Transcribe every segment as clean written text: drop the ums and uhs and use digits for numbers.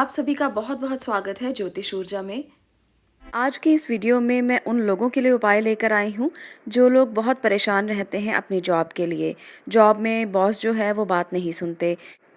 आप सभी का बहुत-बहुत स्वागत है ज्योतिष ऊर्जा में। आज की इस वीडियो में मैं उन लोगों के लिए उपाय लेकर आई हूँ, जो लोग बहुत परेशान रहते हैं अपनी जॉब के लिए। जॉब में बॉस जो है वो बात नहीं सुनते,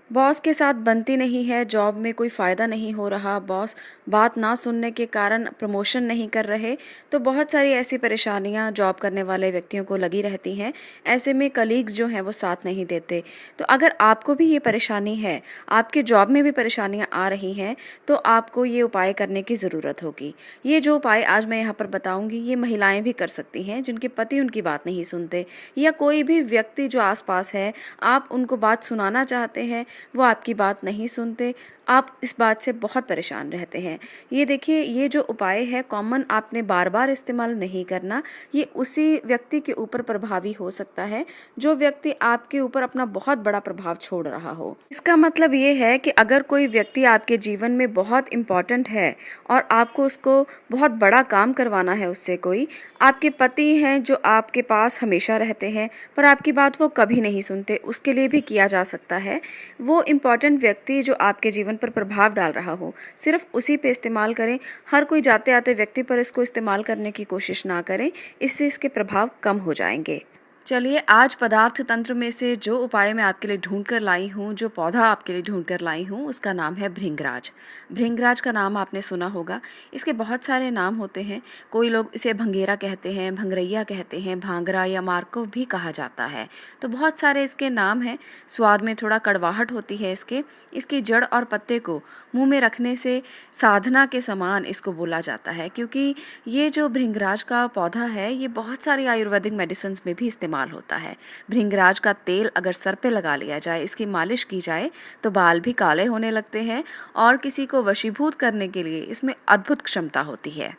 बॉस के साथ बनती नहीं है, जॉब में कोई फ़ायदा नहीं हो रहा, बॉस बात ना सुनने के कारण प्रमोशन नहीं कर रहे, तो बहुत सारी ऐसी परेशानियां जॉब करने वाले व्यक्तियों को लगी रहती हैं। ऐसे में कलीग्स जो हैं वो साथ नहीं देते। तो अगर आपको भी ये परेशानी है, आपके जॉब में भी परेशानियां आ रही हैं, तो आपको ये उपाय करने की ज़रूरत होगी। ये जो उपाय आज मैं यहाँ पर बताऊँगी, ये महिलाएँ भी कर सकती हैं जिनके पति उनकी बात नहीं सुनते, या कोई भी व्यक्ति जो आस-पास है, आप उनको बात सुनाना चाहते हैं, वो आपकी बात नहीं सुनते, आप इस बात से बहुत परेशान रहते हैं। ये देखिए, ये जो उपाय है कॉमन, आपने बार-बार इस्तेमाल नहीं करना। ये उसी व्यक्ति के ऊपर प्रभावी हो सकता है जो व्यक्ति आपके ऊपर अपना बहुत बड़ा प्रभाव छोड़ रहा हो। इसका मतलब ये है कि अगर कोई व्यक्ति आपके जीवन में बहुत इम्पोर्टेंट है और आपको उसको बहुत बड़ा काम करवाना है उससे, कोई आपके पति हैं जो आपके पास हमेशा रहते हैं पर आपकी बात वो कभी नहीं सुनते, उसके लिए भी किया जा सकता है। वो इम्पॉर्टेंट व्यक्ति जो आपके जीवन पर प्रभाव डाल रहा हो, सिर्फ उसी पे इस्तेमाल करें। हर कोई जाते आते व्यक्ति पर इसको इस्तेमाल करने की कोशिश ना करें, इससे इसके प्रभाव कम हो जाएंगे। चलिए, आज पदार्थ तंत्र में से जो उपाय मैं आपके लिए ढूंढ कर लाई हूँ, जो पौधा आपके लिए ढूंढ कर लाई हूँ, उसका नाम है भृंगराज। भृंगराज का नाम आपने सुना होगा। इसके बहुत सारे नाम होते हैं। कोई लोग इसे भंगेरा कहते हैं, भंगरैया कहते हैं, भांगरा या मार्कोव भी कहा जाता है। तो बहुत सारे इसके नाम हैं। स्वाद में थोड़ा कड़वाहट होती है इसकी जड़ और पत्ते को मुंह में रखने से साधना के समान इसको बोला जाता है, क्योंकि ये जो भृंगराज का पौधा है, ये बहुत सारी आयुर्वेदिक मेडिसिन में भी इस्तेमाल होता है। भृंगराज का तेल अगर सर पे लगा लिया जाए, इसकी मालिश की जाए, तो बाल भी काले होने लगते हैं और किसी को वशीभूत करने के लिए इसमें अद्भुत क्षमता होती है।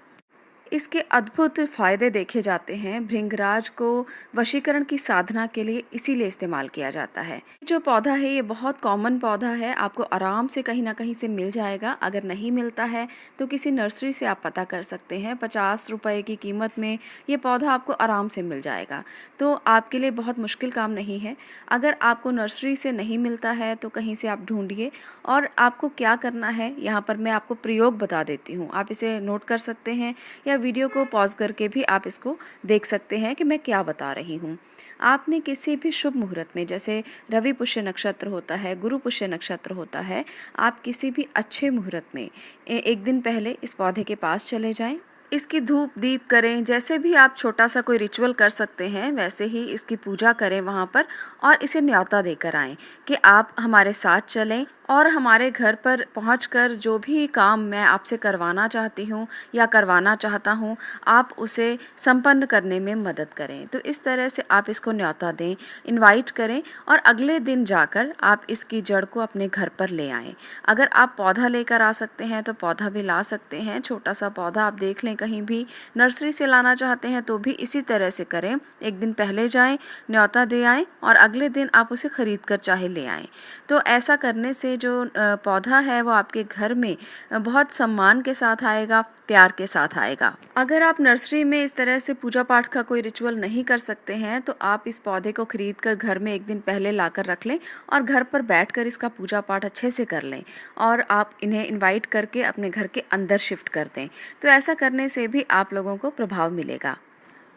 इसके अद्भुत फायदे देखे जाते हैं। भृंगराज को वशीकरण की साधना के लिए इसीलिए इस्तेमाल किया जाता है। जो पौधा है ये बहुत कॉमन पौधा है, आपको आराम से कहीं ना कहीं से मिल जाएगा। अगर नहीं मिलता है तो किसी नर्सरी से आप पता कर सकते हैं। 50 रुपए की कीमत में ये पौधा आपको आराम से मिल जाएगा। तो आपके लिए बहुत मुश्किल काम नहीं है। अगर आपको नर्सरी से नहीं मिलता है तो कहीं से आप ढूंढिए। और आपको क्या करना है, यहाँ पर मैं आपको प्रयोग बता देती हूँ, आप इसे नोट कर सकते हैं या वीडियो को पॉज करके भी आप इसको देख सकते हैं कि मैं क्या बता रही हूँ। आपने किसी भी शुभ मुहूर्त में, जैसे रवि पुष्य नक्षत्र होता है, गुरु पुष्य नक्षत्र होता है, आप किसी भी अच्छे मुहूर्त में एक दिन पहले इस पौधे के पास चले जाएं। इसकी धूप दीप करें, जैसे भी आप छोटा सा कोई रिचुअल कर सकते हैं वैसे ही इसकी पूजा करें वहाँ पर, और इसे न्योता देकर आएँ कि आप हमारे साथ चलें और हमारे घर पर पहुंचकर जो भी काम मैं आपसे करवाना चाहती हूँ या करवाना चाहता हूँ, आप उसे संपन्न करने में मदद करें। तो इस तरह से आप इसको न्योता दें, इनवाइट करें, और अगले दिन जाकर आप इसकी जड़ को अपने घर पर ले आएँ। अगर आप पौधा लेकर आ सकते हैं तो पौधा भी ला सकते हैं। छोटा सा पौधा आप देख लें, कहीं भी नर्सरी से लाना चाहते हैं तो भी इसी तरह से करें। एक दिन पहले जाएं, न्योता दे आएँ और अगले दिन आप उसे खरीद कर चाहे ले आएँ। तो ऐसा करने से जो पौधा है वो आपके घर में बहुत सम्मान के साथ आएगा, प्यार के साथ आएगा। अगर आप नर्सरी में इस तरह से पूजा पाठ का कोई रिचुअल नहीं कर सकते हैं तो आप इस पौधे को खरीद कर घर में एक दिन पहले लाकर रख लें और घर पर बैठकर इसका पूजा पाठ अच्छे से कर लें, और आप इन्हें इनवाइट करके अपने घर के अंदर शिफ्ट कर दें। तो ऐसा करने से भी आप लोगों को प्रभाव मिलेगा।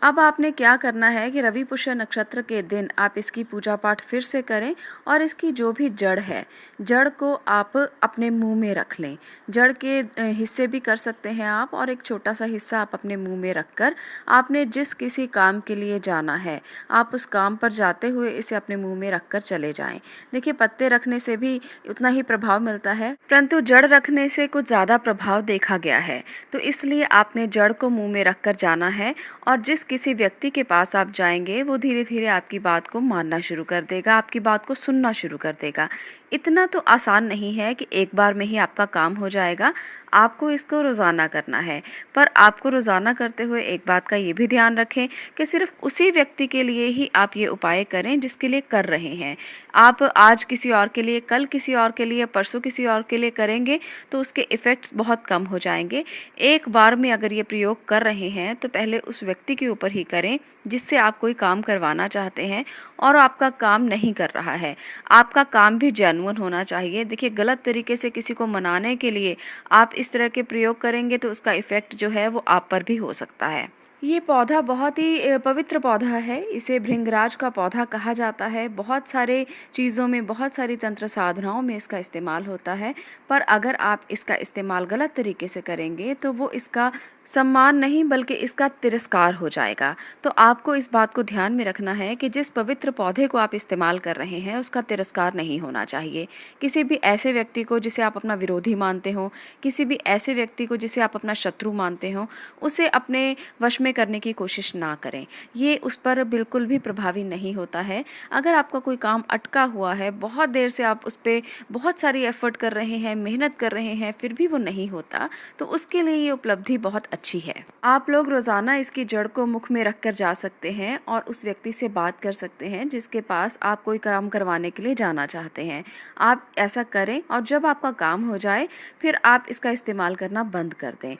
अब आपने क्या करना है कि रवि पुष्य नक्षत्र के दिन आप इसकी पूजा पाठ फिर से करें, और इसकी जो भी जड़ है, जड़ को आप अपने मुंह में रख लें। जड़ के हिस्से भी कर सकते हैं आप, और एक छोटा सा हिस्सा आप अपने मुंह में रखकर आपने जिस किसी काम के लिए जाना है, आप उस काम पर जाते हुए इसे अपने मुंह में रखकर चले जाएं। देखिए, पत्ते रखने से भी उतना ही प्रभाव मिलता है, परंतु जड़ रखने से कुछ ज़्यादा प्रभाव देखा गया है। तो इसलिए आपने जड़ को मुंह में रखकर जाना है, और जिस किसी व्यक्ति के पास आप जाएंगे वो धीरे धीरे आपकी बात को मानना शुरू कर देगा, आपकी बात को सुनना शुरू कर देगा। इतना तो आसान नहीं है कि एक बार में ही आपका काम हो जाएगा। आपको इसको रोज़ाना करना है, पर आपको रोज़ाना करते हुए एक बात का ये भी ध्यान रखें कि सिर्फ उसी व्यक्ति के लिए ही आप ये उपाय करें जिसके लिए कर रहे हैं। आप आज किसी और के लिए, कल किसी और के लिए, परसों किसी और के लिए करेंगे तो उसके इफ़ेक्ट्स बहुत कम हो जाएंगे। एक बार में अगर ये प्रयोग कर रहे हैं तो पहले उस व्यक्ति के ऊपर ही करें जिससे आप कोई काम करवाना चाहते हैं और आपका काम नहीं कर रहा है। आपका काम भी जेन्युइन होना चाहिए। देखिए, गलत तरीके से किसी को मनाने के लिए आप इस तरह के प्रयोग करेंगे तो उसका इफ़ेक्ट जो है वो आप पर भी हो सकता है। ये पौधा बहुत ही पवित्र पौधा है। इसे भृंगराज का पौधा कहा जाता है। बहुत सारे चीज़ों में, बहुत सारी तंत्र साधनाओं में इसका इस्तेमाल होता है। पर अगर आप इसका इस्तेमाल गलत तरीके से करेंगे तो वो इसका सम्मान नहीं बल्कि इसका तिरस्कार हो जाएगा। तो आपको इस बात को ध्यान में रखना है कि जिस पवित्र पौधे को आप इस्तेमाल कर रहे हैं उसका तिरस्कार नहीं होना चाहिए। किसी भी ऐसे व्यक्ति को जिसे आप अपना विरोधी मानते हो, किसी भी ऐसे व्यक्ति को जिसे आप अपना शत्रु मानते हो, उसे अपने वश में करने की कोशिश ना करें। ये उस पर बिल्कुल भी प्रभावी नहीं होता है। अगर आपका कोई काम अटका हुआ है, बहुत देर से आप उस पे बहुत सारी एफ़र्ट कर रहे हैं, मेहनत कर रहे हैं, फिर भी वो नहीं होता, तो उसके लिए ये उपलब्धि बहुत अच्छी है। आप लोग रोज़ाना इसकी जड़ को मुख में रख कर जा सकते हैं और उस व्यक्ति से बात कर सकते हैं जिसके पास आप कोई काम करवाने के लिए जाना चाहते हैं। आप ऐसा करें और जब आपका काम हो जाए फिर आप इसका इस्तेमाल करना बंद कर दें।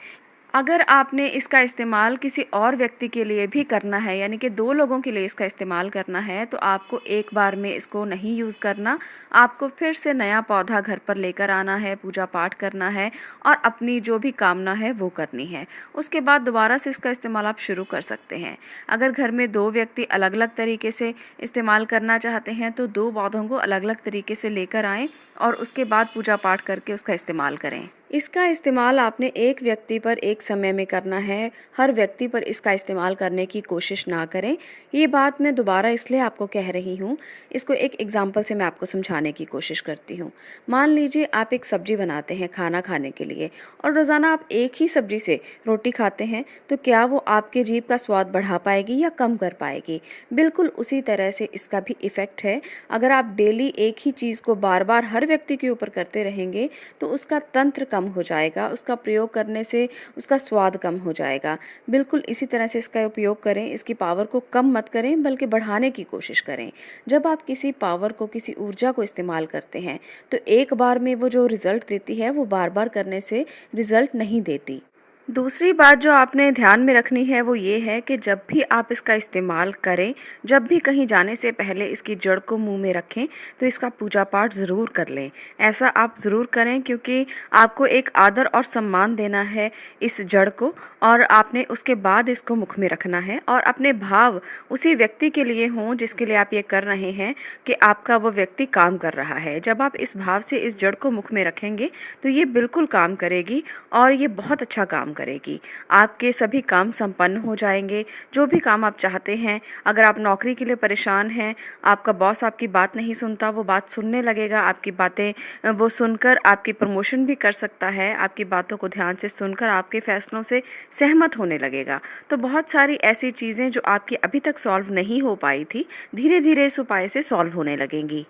अगर आपने इसका इस्तेमाल किसी और व्यक्ति के लिए भी करना है, यानी कि 2 लोगों के लिए इसका इस्तेमाल करना है, तो आपको एक बार में इसको नहीं यूज़ करना। आपको फिर से नया पौधा घर पर लेकर आना है, पूजा पाठ करना है और अपनी जो भी कामना है वो करनी है। उसके बाद दोबारा से इसका इस्तेमाल आप शुरू कर सकते हैं। अगर घर में 2 व्यक्ति अलग-अलग तरीके से इस्तेमाल करना चाहते हैं तो 2 पौधों को अलग-अलग तरीके से लेकर आएँ और उसके बाद पूजा पाठ करके उसका इस्तेमाल करें। इसका इस्तेमाल आपने एक व्यक्ति पर एक समय में करना है, हर व्यक्ति पर इसका इस्तेमाल करने की कोशिश ना करें। ये बात मैं दोबारा इसलिए आपको कह रही हूँ, इसको एक एग्ज़ाम्पल से मैं आपको समझाने की कोशिश करती हूँ। मान लीजिए आप एक सब्ज़ी बनाते हैं खाना खाने के लिए और रोज़ाना आप एक ही सब्ज़ी से रोटी खाते हैं, तो क्या वो आपके जीभ का स्वाद बढ़ा पाएगी या कम कर पाएगी? बिल्कुल उसी तरह से इसका भी इफ़ेक्ट है। अगर आप डेली एक ही चीज़ को बार-बार हर व्यक्ति के ऊपर करते रहेंगे, तो उसका तंत्र कम हो जाएगा, उसका प्रयोग करने से उसका स्वाद कम हो जाएगा। बिल्कुल इसी तरह से इसका उपयोग करें, इसकी पावर को कम मत करें बल्कि बढ़ाने की कोशिश करें। जब आप किसी पावर को, किसी ऊर्जा को इस्तेमाल करते हैं, तो एक बार में वो जो रिज़ल्ट देती है वो बार-बार करने से रिज़ल्ट नहीं देती। दूसरी बात जो आपने ध्यान में रखनी है वो ये है कि जब भी आप इसका इस्तेमाल करें, जब भी कहीं जाने से पहले इसकी जड़ को मुंह में रखें तो इसका पूजा पाठ ज़रूर कर लें। ऐसा आप ज़रूर करें क्योंकि आपको एक आदर और सम्मान देना है इस जड़ को और आपने उसके बाद इसको मुख में रखना है और अपने भाव उसी व्यक्ति के लिए हों जिसके लिए आप ये कर रहे हैं कि आपका वो व्यक्ति काम कर रहा है। जब आप इस भाव से इस जड़ को मुख में रखेंगे तो ये बिल्कुल काम करेगी और ये बहुत अच्छा काम करेगी। आपके सभी काम संपन्न हो जाएंगे। जो भी काम आप चाहते हैं, अगर आप नौकरी के लिए परेशान हैं, आपका बॉस आपकी बात नहीं सुनता, वो बात सुनने लगेगा, आपकी बातें वो सुनकर आपकी प्रमोशन भी कर सकता है, आपकी बातों को ध्यान से सुनकर आपके फैसलों से सहमत होने लगेगा। तो बहुत सारी ऐसी चीज़ें जो आपकी अभी तक सॉल्व नहीं हो पाई थी, धीरे-धीरे इस उपाय से सॉल्व होने लगेंगी।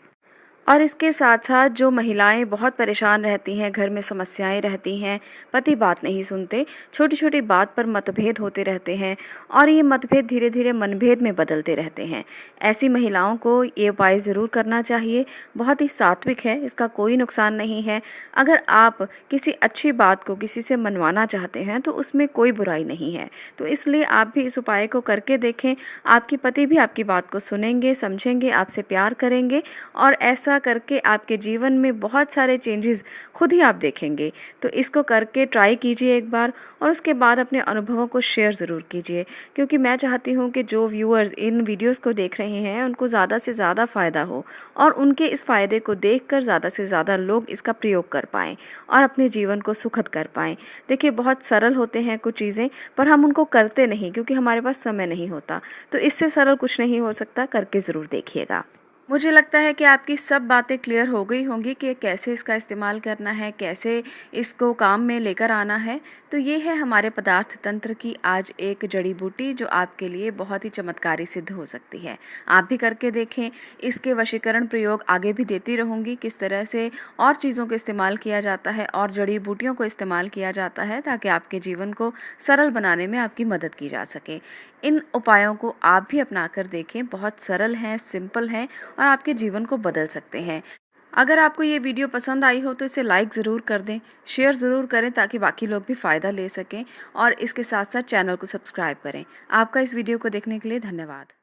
और इसके साथ-साथ जो महिलाएं बहुत परेशान रहती हैं, घर में समस्याएं रहती हैं, पति बात नहीं सुनते, छोटी-छोटी बात पर मतभेद होते रहते हैं और ये मतभेद धीरे-धीरे मनभेद में बदलते रहते हैं। ऐसी महिलाओं को ये उपाय ज़रूर करना चाहिए। बहुत ही सात्विक है, इसका कोई नुकसान नहीं है। अगर आप किसी अच्छी बात को किसी से मनवाना चाहते हैं तो उसमें कोई बुराई नहीं है। तो इसलिए आप भी इस उपाय को करके देखें। आपके पति भी आपकी बात को सुनेंगे, समझेंगे, आपसे प्यार करेंगे और ऐसा करके आपके जीवन में बहुत सारे चेंजेस खुद ही आप देखेंगे। तो इसको करके ट्राई कीजिए एक बार और उसके बाद अपने अनुभवों को शेयर ज़रूर कीजिए, क्योंकि मैं चाहती हूँ कि जो व्यूअर्स इन वीडियोस को देख रहे हैं उनको ज़्यादा से ज़्यादा फ़ायदा हो और उनके इस फ़ायदे को देखकर ज़्यादा से ज़्यादा लोग इसका प्रयोग कर पाएँ और अपने जीवन को सुखद कर पाएँ। देखिए, बहुत सरल होते हैं कुछ चीज़ें, पर हम उनको करते नहीं क्योंकि हमारे पास समय नहीं होता। तो इससे सरल कुछ नहीं हो सकता, करके ज़रूर देखिएगा। मुझे लगता है कि आपकी सब बातें क्लियर हो गई होंगी कि कैसे इसका इस्तेमाल करना है, कैसे इसको काम में लेकर आना है। तो ये है हमारे पदार्थ तंत्र की आज एक जड़ी बूटी जो आपके लिए बहुत ही चमत्कारी सिद्ध हो सकती है। आप भी करके देखें। इसके वशीकरण प्रयोग आगे भी देती रहूँगी, किस तरह से और चीज़ों का इस्तेमाल किया जाता है और जड़ी बूटियों को इस्तेमाल किया जाता है ताकि आपके जीवन को सरल बनाने में आपकी मदद की जा सके। इन उपायों को आप भी अपना कर देखें। बहुत सरल हैं, सिंपल हैं और आपके जीवन को बदल सकते हैं। अगर आपको ये वीडियो पसंद आई हो तो इसे लाइक ज़रूर कर दें, शेयर ज़रूर करें ताकि बाकी लोग भी फ़ायदा ले सकें और इसके साथ साथ चैनल को सब्सक्राइब करें। आपका इस वीडियो को देखने के लिए धन्यवाद।